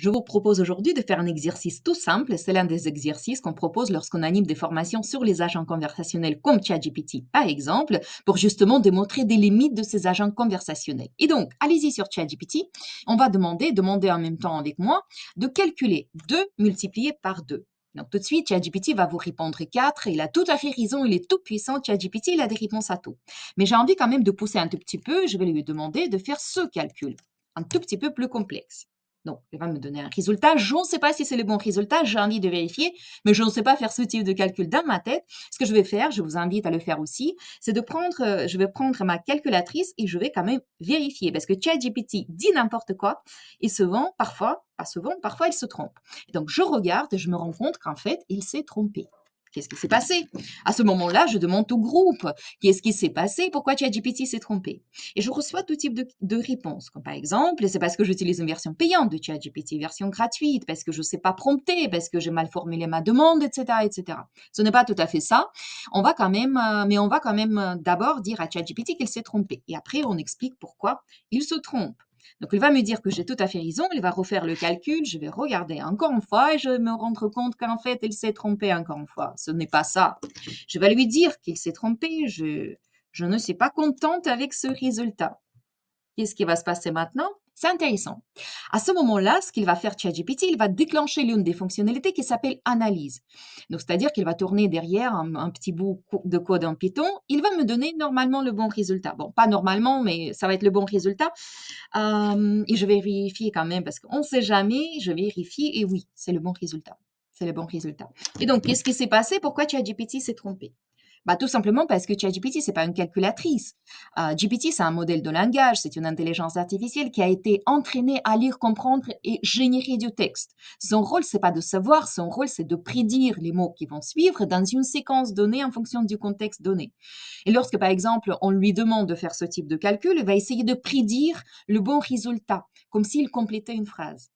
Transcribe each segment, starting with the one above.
Je vous propose aujourd'hui de faire un exercice tout simple. C'est l'un des exercices qu'on propose lorsqu'on anime des formations sur les agents conversationnels comme ChatGPT, par exemple, pour justement démontrer des limites de ces agents conversationnels. Et donc, allez-y sur ChatGPT. On va demander en même temps avec moi, de calculer 2 multiplié par 2. Donc, tout de suite, ChatGPT va vous répondre 4. Il a tout à fait raison, il est tout puissant. ChatGPT, il a des réponses à tout. Mais j'ai envie quand même de pousser un tout petit peu. Je vais lui demander de faire ce calcul, un tout petit peu plus complexe. Donc, il va me donner un résultat. Je ne sais pas si c'est le bon résultat, j'ai envie de vérifier, mais je ne sais pas faire ce type de calcul dans ma tête. Ce que je vais faire, je vous invite à le faire aussi, c'est je vais prendre ma calculatrice et je vais quand même vérifier, parce que ChatGPT dit n'importe quoi et souvent, parfois, pas souvent, parfois il se trompe. Donc, je regarde et je me rends compte qu'en fait, il s'est trompé. Qu'est-ce qui s'est passé? À ce moment-là, je demande au groupe, qu'est-ce qui s'est passé? Pourquoi ChatGPT s'est trompé? Et je reçois tout type de réponses, comme par exemple, c'est parce que j'utilise une version payante de ChatGPT, version gratuite, parce que je ne sais pas prompter, parce que j'ai mal formulé ma demande, etc., etc. Ce n'est pas tout à fait ça. Mais on va quand même d'abord dire à ChatGPT qu'il s'est trompé. Et après, on explique pourquoi il se trompe. Donc, il va me dire que j'ai tout à fait raison, il va refaire le calcul, je vais regarder encore une fois et je vais me rendre compte qu'en fait, il s'est trompé encore une fois. Ce n'est pas ça. Je vais lui dire qu'il s'est trompé, je ne suis pas contente avec ce résultat. Qu'est-ce qui va se passer maintenant? C'est intéressant. À ce moment-là, ce qu'il va faire ChatGPT, il va déclencher l'une des fonctionnalités qui s'appelle analyse. Donc, c'est-à-dire qu'il va tourner derrière un petit bout de code en Python. Il va me donner normalement le bon résultat. Bon, pas normalement, mais ça va être le bon résultat. Et je vais vérifier quand même parce qu'on ne sait jamais. Je vérifie et oui, c'est le bon résultat. C'est le bon résultat. Et donc, qu'est-ce qui s'est passé? Pourquoi ChatGPT s'est trompé? Bah, tout simplement parce que ChatGPT, c'est pas une calculatrice. GPT, c'est un modèle de langage, c'est une intelligence artificielle qui a été entraînée à lire, comprendre et générer du texte. Son rôle, c'est pas de savoir, son rôle, c'est de prédire les mots qui vont suivre dans une séquence donnée en fonction du contexte donné. Et lorsque, par exemple, on lui demande de faire ce type de calcul, il va essayer de prédire le bon résultat, comme s'il complétait une phrase.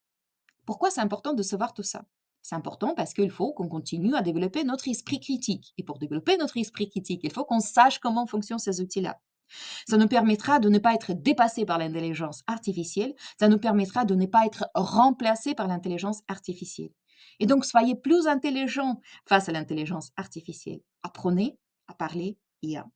Pourquoi c'est important de savoir tout ça? C'est important parce qu'il faut qu'on continue à développer notre esprit critique. Et pour développer notre esprit critique, il faut qu'on sache comment fonctionnent ces outils-là. Ça nous permettra de ne pas être dépassé par l'intelligence artificielle. Ça nous permettra de ne pas être remplacé par l'intelligence artificielle. Et donc, soyez plus intelligents face à l'intelligence artificielle. Apprenez à parler IA.